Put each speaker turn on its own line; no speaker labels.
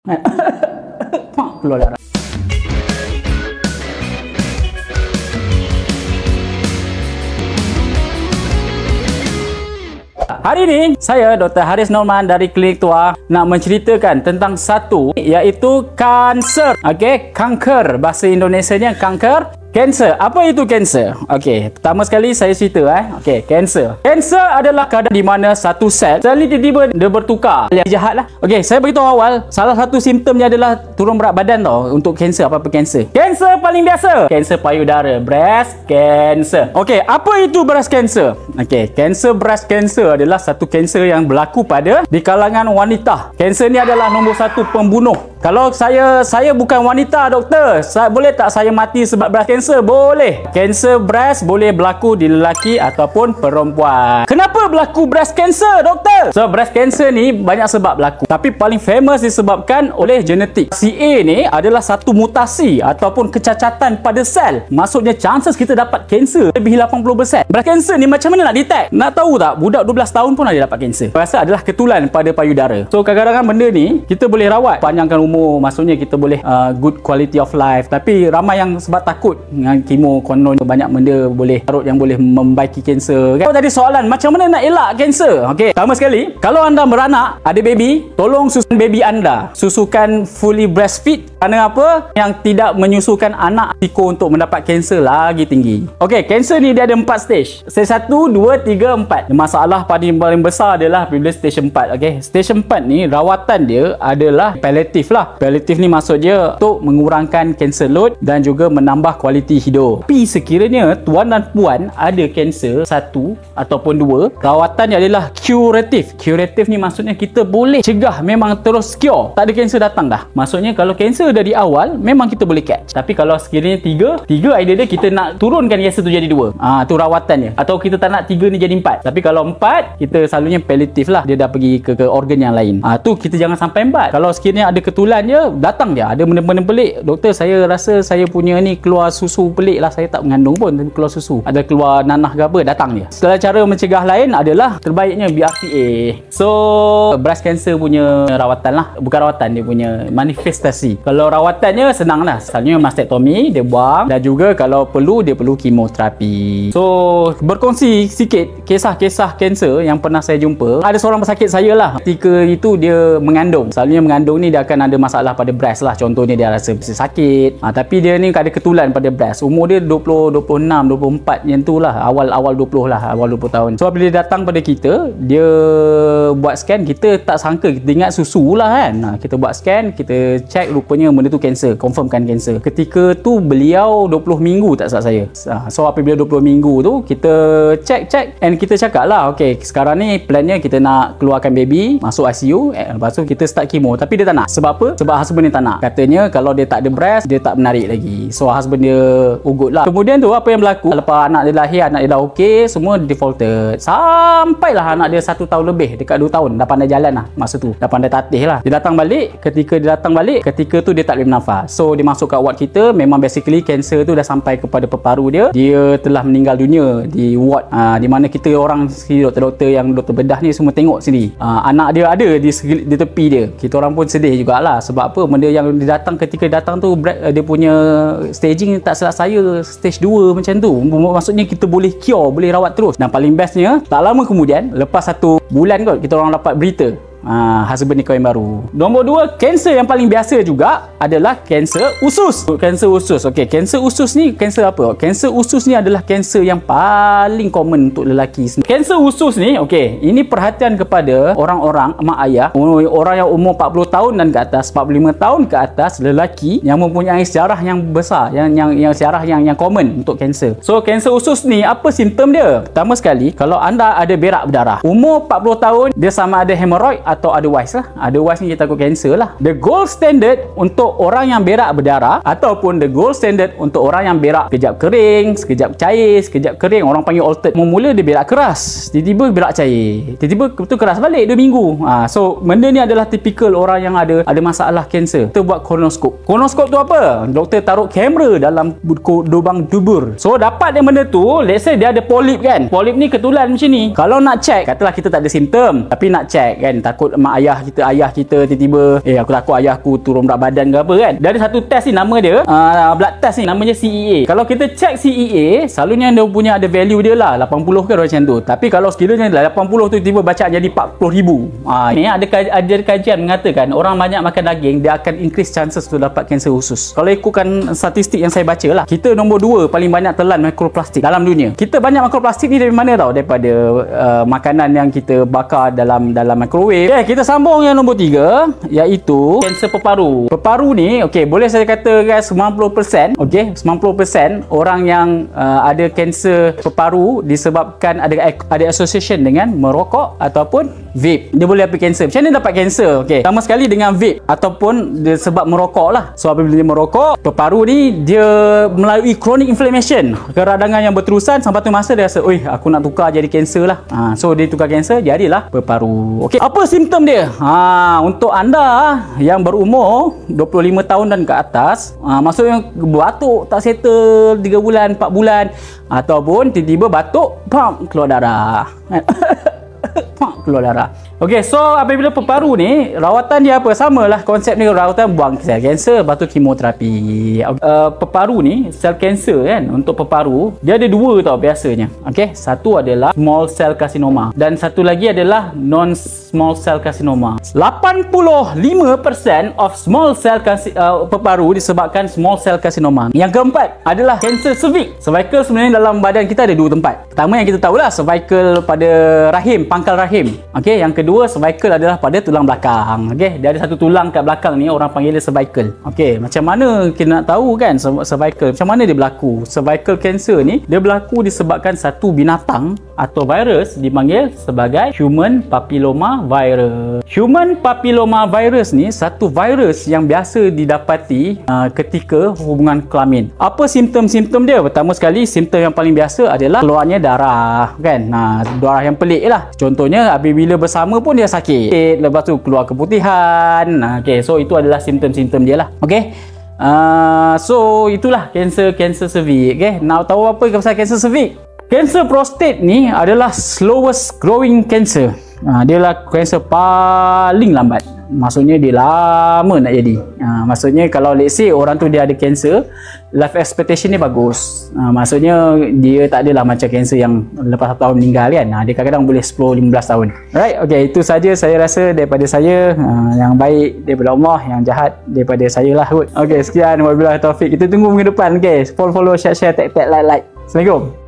Keluar darah. Hari ini saya Dr. Haris Norman dari Klinik Tua nak menceritakan tentang satu, iaitu kanser. Okey, kanker bahasa Indonesianya kanker. Kanser, apa itu kanser? Okey, pertama sekali saya cerita Okey, kanser. Kanser adalah keadaan di mana satu sel ni tiba-tiba dia bertukar. Yang jahat lah. Okey, saya beritahu awal, salah satu simptomnya adalah turun berat badan tau untuk kanser. Apa kanser? Kanser paling biasa, kanser payudara, breast cancer. Okey, apa itu breast cancer? Okey, kanser breast cancer adalah satu kanser yang berlaku pada di kalangan wanita. Kanser ni adalah nombor satu pembunuh. Kalau saya bukan wanita, doktor, boleh tak saya mati sebab breast cancer? Boleh. Kanser breast boleh berlaku di lelaki ataupun perempuan. Kenapa berlaku breast cancer, doktor? So, breast cancer ni banyak sebab berlaku. Tapi paling famous disebabkan oleh genetik. CA ni adalah satu mutasi ataupun kecacatan pada sel. Maksudnya chances kita dapat kanser lebih 80%. Breast cancer ni macam mana nak detect? Nak tahu tak? Budak 12 tahun pun ada dapat kanser. Rasa adalah ketulan pada payudara. So, kadang-kadang benda ni kita boleh rawat, panjangkan umur, maksudnya kita boleh good quality of life. Tapi ramai yang sebab takut dengan kemo, konon banyak benda boleh tarut yang boleh membaiki kanser kan? So, tadi soalan macam mana nak elak kanser? Okey, pertama sekali, kalau anda beranak, ada baby, tolong susukan baby anda, susukan fully breastfeed. Kerana apa? Yang tidak menyusukan anak, risiko untuk mendapat kanser lagi tinggi. Okey, kanser ni dia ada 4 stage. Stage 1, 2, 3, 4. Masalah paling besar adalah bila stage 4. Okey, stage 4 ni rawatan dia adalah palliatif lah. Palliatif ni maksud dia untuk mengurangkan cancer load dan juga menambah kualiti hidup. Tapi sekiranya tuan dan puan ada kanser 1 ataupun 2, rawatannya adalah curatif. Curatif ni maksudnya kita boleh cegah, memang terus cure. Tak ada kanser datang dah. Maksudnya kalau kanser dari awal memang kita boleh catch. Tapi kalau sekiranya 3 idea dia kita nak turunkan kanser tu jadi 2. Tu rawatannya. Atau kita tak nak 3 ni jadi 4. Tapi kalau 4 kita selalunya palliatif lah. Dia dah pergi ke organ yang lain. Tu kita jangan sampai 4. Kalau sekiranya ada ketulan je, datang dia ada benda-benda pelik. Doktor, saya rasa saya punya ni keluar susu pelik lah. Saya tak mengandung pun tapi keluar susu. Ada keluar nanah ke apa, datang dia. Segala cara mencegah lain adalah terbaiknya BRCA. So, breast cancer punya rawatan lah. Bukan rawatan, dia punya manifestasi. Kalau rawatannya senang lah. Selalunya mastektomi, dia buang. Dan juga kalau perlu, dia perlu kemoterapi. So, berkongsi sikit kisah-kisah kanser yang pernah saya jumpa. Ada seorang pesakit saya lah. Ketika itu dia mengandung. Selalunya mengandung ni dia akan ada masalah pada breast lah. Contohnya dia rasa sakit. Tapi dia ni ada ketulan pada breast. Umur dia 20, 26, 24 yang tu lah. Awal 20 lah. Awal 20 tahun. So, bila dia datang pada kita, dia buat scan. Kita tak sangka. Kita ingat susu lah kan. Kita buat scan. Kita check, rupanya benda tu kanser. Confirmkan kanser. Ketika tu beliau 20 minggu tak salah saya. So, apabila 20 minggu tu, kita check and kita cakap lah, okay, sekarang ni plannya kita nak keluarkan baby, masuk ICU, lepas tu kita start kemo. Tapi dia tak nak. Sebab apa? Sebab husband dia tak nak. Katanya kalau dia tak ada breast, dia tak menarik lagi. So, husband dia ugut lah. Kemudian tu apa yang berlaku? Lepas anak dia lahir, anak dia dah okey, semua defaulted. Sampailah anak dia 1 tahun lebih, dekat 2 tahun, dah pandai jalan lah masa tu. Dah pandai tatih lah. Dia datang balik, ketika tu dia tak boleh bernafas. So, dia masuk kat ward kita. Memang basically kanser tu dah sampai kepada peparu dia. Dia telah meninggal dunia di ward di mana kita orang doktor-doktor yang doktor bedah ni semua tengok sini. Anak dia ada di tepi dia. Kita orang pun sedih jugalah. Sebab apa? Benda yang dia datang, ketika datang tu dia punya staging tak salah saya stage 2 macam tu. Maksudnya kita boleh cure, boleh rawat terus. Dan paling bestnya, tak lama kemudian, lepas 1 bulan kot, kita orang dapat berita husband ni kahwin baru. Nombor 2, kanser yang paling biasa juga adalah kanser usus. Kanser usus. Okey, kanser usus ni kanser apa? Kanser usus ni adalah kanser yang paling common untuk lelaki. Kanser usus ni, okey, ini perhatian kepada orang-orang mak ayah, orang yang umur 40 tahun dan ke atas, 45 tahun ke atas, lelaki yang mempunyai sejarah yang besar, yang sejarah yang common untuk kanser. So, kanser usus ni apa simptom dia? Pertama sekali, kalau anda ada berak berdarah, umur 40 tahun, dia sama ada hemorrhoid atau otherwise lah. Otherwise ni kita takut kanser lah. The gold standard untuk orang yang berak berdarah ataupun the gold standard untuk orang yang berak sekejap kering, sekejap cair, sekejap kering, orang panggil altered. Mula dia berak keras, tiba-tiba berak cair, tiba-tiba betul keras balik 2 minggu. So, benda ni adalah typical orang yang ada masalah kanser. Kita buat kolonoskop. Kolonoskop tu apa? Doktor taruh kamera dalam lubang dubur. So, dapat dia benda tu, let's say dia ada polip kan. Polip ni ketulan macam ni. Kalau nak check, katalah kita tak ada simptom, tapi nak check kan, takut takut mak ayah kita tiba-tiba aku takut ayahku turun berat badan ke apa kan. Dia ada satu test ni, nama dia blood test ni, namanya CEA. Kalau kita check CEA, selalunya dia punya ada value dia lah 80 ke macam tu. Tapi kalau sekiranya 80 tu tiba baca jadi 40,000. Ni ada kajian mengatakan orang banyak makan daging dia akan increase chances untuk dapat kanser usus. Kalau ikutkan statistik yang saya baca lah, kita nombor 2 paling banyak telan mikroplastik dalam dunia. Kita banyak mikroplastik ni dari mana tau? Daripada makanan yang kita bakar dalam microwave. Kita sambung yang nombor 3, iaitu kanser peparu. Peparu ni boleh saya katakan 90%, 90% orang yang ada kanser peparu disebabkan ada association dengan merokok ataupun vape. Dia boleh dapat kanser. Macam mana dapat kanser? Sama sekali dengan vape ataupun dia sebab merokok lah. So apabila dia merokok, peparu ni dia melalui chronic inflammation, keradangan yang berterusan, sampai tu masa dia rasa, aku nak tukar jadi kanser lah. So dia tukar kanser, jadilah peparu. Apa simptom dia? Untuk anda yang berumur 25 tahun dan ke atas, maksudnya batuk tak settle 3 bulan, 4 bulan, ataupun tiba-tiba batuk, keluar darah. Keluar darah. So apabila peparu ni, rawatan dia apa? Samalah konsep ni, rawatan buang sel kanser, lepas tu kemoterapi. Peparu ni, sel kanser kan, untuk peparu dia ada 2 tau biasanya. Satu adalah small cell carcinoma dan satu lagi adalah non small cell carcinoma. 85% of small cell peparu disebabkan small cell carcinoma. Yang keempat adalah kanser cervix. Cervical sebenarnya dalam badan kita ada 2 tempat. Pertama yang kita tahulah cervical pada rahim, pangkal rahim. Yang kedua, cervical adalah pada tulang belakang. Dia ada satu tulang kat belakang ni, orang panggil dia cervical. Macam mana kita nak tahu kan cervical? Macam mana dia berlaku? Cervical cancer ni dia berlaku disebabkan satu binatang atau virus dipanggil sebagai human papilloma virus. Human papilloma virus ni satu virus yang biasa didapati ketika hubungan kelamin. Apa simptom-simptom dia? Pertama sekali, simptom yang paling biasa adalah keluarnya darah kan. Darah yang pelik lah. Contohnya apabila bersama pun dia sakit, lepas tu keluar keputihan. So itu adalah simptom-simptom dia lah. So itulah kanser cervix. Nak tahu apa pasal kanser cervix? Kanser prostate ni adalah slowest growing cancer. Dia lah kanser paling lambat. Maksudnya dia lama nak jadi. Maksudnya kalau let's say orang tu dia ada kanser, life expectation dia bagus. Maksudnya dia tak adalah macam kanser yang lepas 1 tahun meninggal kan. Dia kadang-kadang boleh 10-15 tahun. Right? Itu saja saya rasa daripada saya. Yang baik daripada Allah, yang jahat daripada saya lah kot. Sekian, wabillahi taufik. Kita tunggu minggu depan. Follow, share, tag, like. Assalamualaikum.